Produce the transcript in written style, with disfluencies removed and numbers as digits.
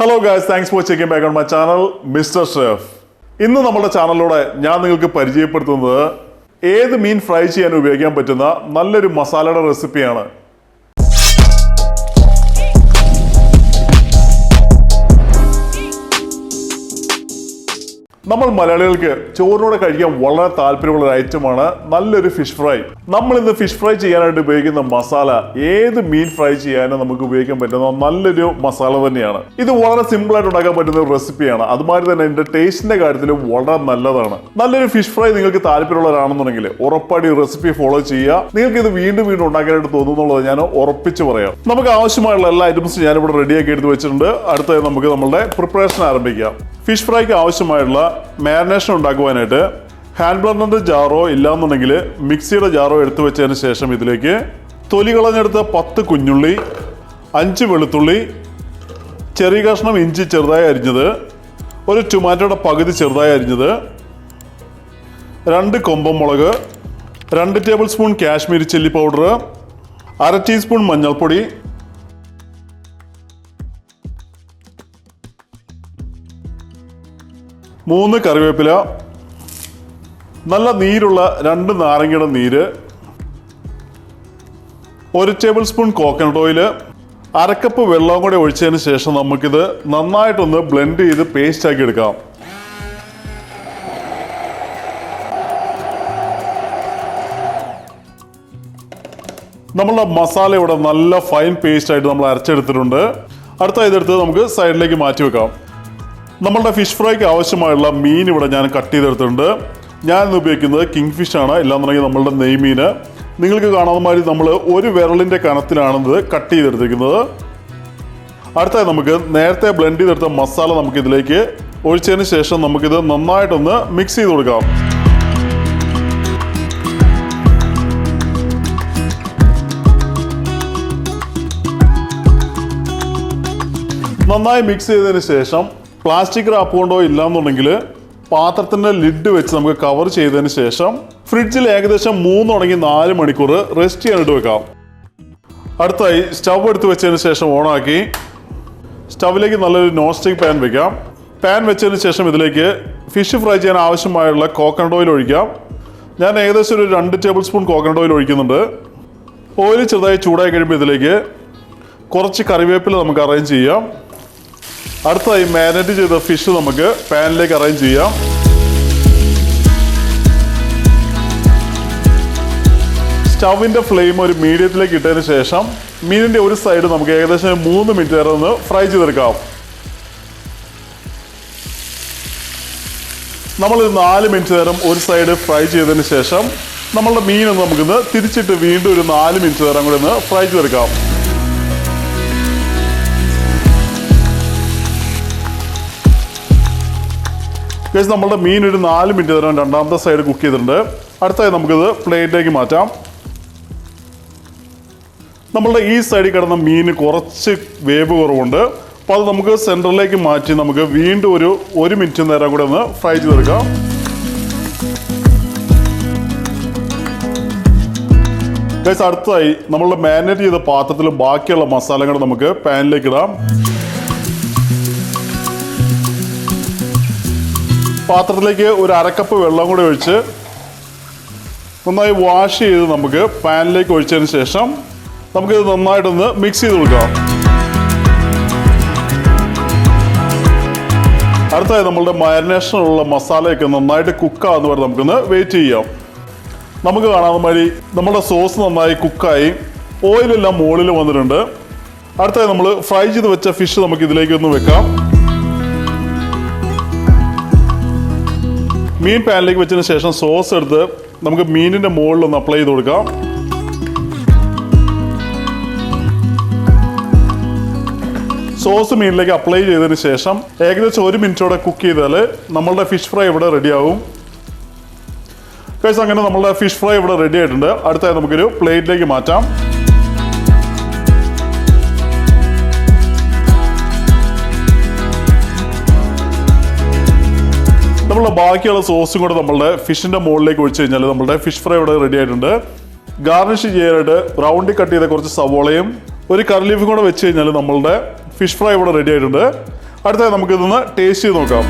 Hello guys, thanks for checking back on my channel mister chef. ഇന്ന് നമ്മുടെ ചാനലിലൂടെ ഞാൻ നിങ്ങൾക്ക് പരിചയപ്പെടുത്തുന്നത് ഏത് മീൻ ഫ്രൈ ചെയ്യാൻ ഉപയോഗിക്കാൻ പറ്റുന്ന നല്ലൊരു മസാലയുടെ റെസിപ്പിയാണ്. നമ്മൾ മലയാളികൾക്ക് ചോറിനോട് കഴിക്കാൻ വളരെ താല്പര്യമുള്ള ഒരു ഐറ്റമാണ് നല്ലൊരു ഫിഷ് ഫ്രൈ. നമ്മൾ ഇന്ന് ഫിഷ് ഫ്രൈ ചെയ്യാനായിട്ട് ഉപയോഗിക്കുന്ന മസാല ഏത് മീൻ ഫ്രൈ ചെയ്യാനും നമുക്ക് ഉപയോഗിക്കാൻ പറ്റുന്ന നല്ലൊരു മസാല തന്നെയാണ്. ഇത് വളരെ സിമ്പിൾ ആയിട്ട് ഉണ്ടാക്കാൻ പറ്റുന്ന ഒരു റെസിപ്പിയാണ്. അതുമാതിരി തന്നെ ഇതിന്റെ ടേസ്റ്റിന്റെ കാര്യത്തിലും വളരെ നല്ലതാണ്. നല്ലൊരു ഫിഷ് ഫ്രൈ നിങ്ങൾക്ക് താല്പര്യമുള്ളവരാണെന്നുണ്ടെങ്കിൽ ഉറപ്പായിട്ട് ഈ റെസിപ്പി ഫോളോ ചെയ്യുക. നിങ്ങൾക്ക് ഇത് വീണ്ടും വീണ്ടും ഉണ്ടാക്കാനായിട്ട് തോന്നുന്നുള്ളത് ഞാൻ ഉറപ്പിച്ച് പറയാം. നമുക്ക് ആവശ്യമായുള്ള എല്ലാ ഐറ്റംസും ഞാനിവിടെ റെഡിയാക്കി എടുത്ത് വെച്ചിട്ടുണ്ട്. അടുത്തത് നമുക്ക് നമ്മുടെ പ്രിപ്പറേഷൻ ആരംഭിക്കാം. ഫിഷ് ഫ്രൈക്ക് ആവശ്യമായുള്ള മാരിനേഷൻ ഉണ്ടാക്കുവാനായിട്ട് ഹാൻഡ് ബ്ലെൻഡറിന്റെ ജാറോ ഇല്ലാന്നുണ്ടെങ്കിൽ മിക്സിയുടെ ജാറോ എടുത്തു വെച്ചതിന് ശേഷം ഇതിലേക്ക് തൊലി കളഞ്ഞെടുത്ത 10 കുഞ്ഞുള്ളി, 5 വെളുത്തുള്ളി, ചെറിയ കഷ്ണം ഇഞ്ചി ചെറുതായി അരിഞ്ഞത്, ഒരു ടൊമാറ്റോയുടെ പകുതി ചെറുതായി അരിഞ്ഞത്, 2 കൊമ്പൻമുളക്, 2 table spoon Kashmiri chilli powder, 1/2 teaspoon മഞ്ഞൾപ്പൊടി, 3 കറിവേപ്പില, നല്ല നീരുള്ള 2 നാരങ്ങയുടെ നീര്, 1 table spoon coconut oil, 1/2 cup വെള്ളവും കൂടെ ഒഴിച്ചതിന് ശേഷം നമുക്കിത് നന്നായിട്ടൊന്ന് ബ്ലെൻഡ് ചെയ്ത് പേസ്റ്റ് ആക്കി എടുക്കാം. നമ്മളുടെ മസാല ഇവിടെ നല്ല ഫൈൻ പേസ്റ്റ് ആയിട്ട് നമ്മൾ അരച്ചെടുത്തിട്ടുണ്ട്. അടുത്ത ഇതെടുത്ത് നമുക്ക് സൈഡിലേക്ക് മാറ്റി വെക്കാം. നമ്മളുടെ ഫിഷ് ഫ്രൈക്ക് ആവശ്യമായുള്ള മീൻ ഇവിടെ ഞാൻ കട്ട് ചെയ്തെടുത്തിട്ടുണ്ട്. ഞാൻ ഇന്ന് ഉപയോഗിക്കുന്നത് കിങ് ഫിഷ് ആണ്, ഇല്ലാന്നുണ്ടെങ്കിൽ നമ്മളുടെ നെയ്മീന്. നിങ്ങൾക്ക് കാണാവുന്ന മാതിരി നമ്മൾ ഒരു വിരലിൻ്റെ കനത്തിലാണ് ഇത് കട്ട് ചെയ്തെടുത്തിരിക്കുന്നത്. അടുത്തായി നമുക്ക് നേരത്തെ ബ്ലെൻഡ് ചെയ്തെടുത്ത മസാല നമുക്ക് ഇതിലേക്ക് ഒഴിച്ചതിന് ശേഷം നമുക്കിത് നന്നായിട്ടൊന്ന് മിക്സ് ചെയ്ത് കൊടുക്കാം. നന്നായി മിക്സ് ചെയ്തതിന് ശേഷം പ്ലാസ്റ്റിക് റാപ്പ് കൊണ്ടോ ഇല്ലാന്നുണ്ടെങ്കിൽ പാത്രത്തിൻ്റെ ലിഡ് വെച്ച് നമുക്ക് കവർ ചെയ്തതിന് ശേഷം ഫ്രിഡ്ജിൽ ഏകദേശം 3-4 മണിക്കൂർ റെസ്റ്റ് ചെയ്യാനിട്ട് വെക്കാം. അടുത്തായി സ്റ്റവ് എടുത്ത് വെച്ചതിന് ശേഷം ഓണാക്കി സ്റ്റവിലേക്ക് നല്ലൊരു നോൺ സ്റ്റിക്ക് പാൻ വെക്കാം. പാൻ വെച്ചതിന് ശേഷം ഇതിലേക്ക് ഫിഷ് ഫ്രൈ ചെയ്യാൻ ആവശ്യമായുള്ള കോക്കനട്ട് ഓയിൽ ഒഴിക്കാം. ഞാൻ ഏകദേശം ഒരു 2 ടേബിൾ സ്പൂൺ കോക്കനട്ട് ഓയിൽ ഒഴിക്കുന്നുണ്ട്. ഓയിൽ ചെറുതായി ചൂടായി കഴിയുമ്പോൾ ഇതിലേക്ക് കുറച്ച് കറിവേപ്പില നമുക്ക് അറേഞ്ച് ചെയ്യാം. അടുത്തായി മാരിനേറ്റ് ചെയ്ത ഫിഷ് നമുക്ക് പാനിലേക്ക് അറേഞ്ച് ചെയ്യാം. സ്റ്റവിൻ്റെ ഫ്ലെയിം ഒരു മീഡിയത്തിലേക്ക് ഇട്ടതിന് ശേഷം മീനിൻ്റെ ഒരു സൈഡ് നമുക്ക് ഏകദേശം 3 മിനിറ്റ് നേരം ഒന്ന് ഫ്രൈ ചെയ്തെടുക്കാം. നമ്മൾ 4 മിനിറ്റ് നേരം ഒരു സൈഡ് ഫ്രൈ ചെയ്തതിന് ശേഷം നമ്മളുടെ മീനൊന്ന് നമുക്കിന്ന് തിരിച്ചിട്ട് വീണ്ടും ഒരു 4 മിനിറ്റ് നേരം കൂടെ ഒന്ന് ഫ്രൈ ചെയ്തെടുക്കാം. നമ്മളുടെ മീൻ ഒരു 4 മിനിറ്റ് നേരം രണ്ടാമത്തെ സൈഡ് കുക്ക് ചെയ്തിട്ടുണ്ട്. അടുത്തായി നമുക്കിത് പ്ലേറ്റിലേക്ക് മാറ്റാം. നമ്മളുടെ ഈ സൈഡിൽ കിടന്ന മീൻ കുറച്ച് വേവ് കുറവുണ്ട്. അപ്പോൾ അത് നമുക്ക് സെൻറ്ററിലേക്ക് മാറ്റി നമുക്ക് വീണ്ടും ഒരു 1 മിനിറ്റ് നേരം കൂടെ ഒന്ന് ഫ്രൈ ചെയ്തെടുക്കാം. അടുത്തായി നമ്മളുടെ മാരിനേറ്റ് ചെയ്ത പാത്രത്തിൽ ബാക്കിയുള്ള മസാലകൾ നമുക്ക് പാനിലേക്ക് ഇടാം. പാത്രത്തിലേക്ക് ഒരു 1/2 കപ്പ് വെള്ളം കൂടി ഒഴിച്ച് നന്നായി വാഷ് ചെയ്ത് നമുക്ക് പാനിലേക്ക് ഒഴിച്ചതിന് ശേഷം നമുക്കിത് നന്നായിട്ടൊന്ന് മിക്സ് ചെയ്ത് കൊടുക്കാം. അടുത്തായി നമ്മളുടെ മാരിനേഷനുള്ള മസാലയൊക്കെ നന്നായിട്ട് കുക്കാകുന്ന വരെ നമുക്കൊന്ന് വെയിറ്റ് ചെയ്യാം. നമുക്ക് കാണാവുന്ന മാതിരി നമ്മുടെ സോസ് നന്നായി കുക്കായി ഓയിലെല്ലാം മുകളിൽ വന്നിട്ടുണ്ട്. അടുത്തായി നമ്മൾ ഫ്രൈ ചെയ്ത് വെച്ച ഫിഷ് നമുക്ക് ഇതിലേക്കൊന്ന് വെക്കാം. മീൻ പാനിലേക്ക് വെച്ചതിന് ശേഷം സോസ് എടുത്ത് നമുക്ക് മീനിൻ്റെ മുകളിലൊന്ന് അപ്ലൈ ചെയ്ത് കൊടുക്കാം. സോസ് മീനിലേക്ക് അപ്ലൈ ചെയ്തതിന് ശേഷം ഏകദേശം 1 മിനിറ്റോടെ കുക്ക് ചെയ്താൽ നമ്മളുടെ ഫിഷ് ഫ്രൈ ഇവിടെ റെഡിയാവും. അങ്ങനെ നമ്മളുടെ ഫിഷ് ഫ്രൈ ഇവിടെ റെഡി ആയിട്ടുണ്ട്. അടുത്തായി നമുക്കൊരു പ്ലേറ്റിലേക്ക് മാറ്റാം. നമ്മളുടെ ബാക്കിയുള്ള സോസും കൂടെ നമ്മളുടെ ഫിഷിൻ്റെ മുകളിലേക്ക് ഒഴിച്ച് കഴിഞ്ഞാൽ നമ്മളുടെ ഫിഷ് ഫ്രൈ ഇവിടെ റെഡി ആയിട്ടുണ്ട്. ഗാർണിഷ് ചെയ്യാനായിട്ട് റൗണ്ടിൽ കട്ട് ചെയ്ത കുറച്ച് സവോളയും ഒരു കറി ലീഫും കൂടെ വെച്ച് കഴിഞ്ഞാൽ നമ്മളുടെ ഫിഷ് ഫ്രൈ ഇവിടെ റെഡി ആയിട്ടുണ്ട്. അടുത്തത് നമുക്ക് ഇതൊന്ന് ടേസ്റ്റ് ചെയ്ത് നോക്കാം.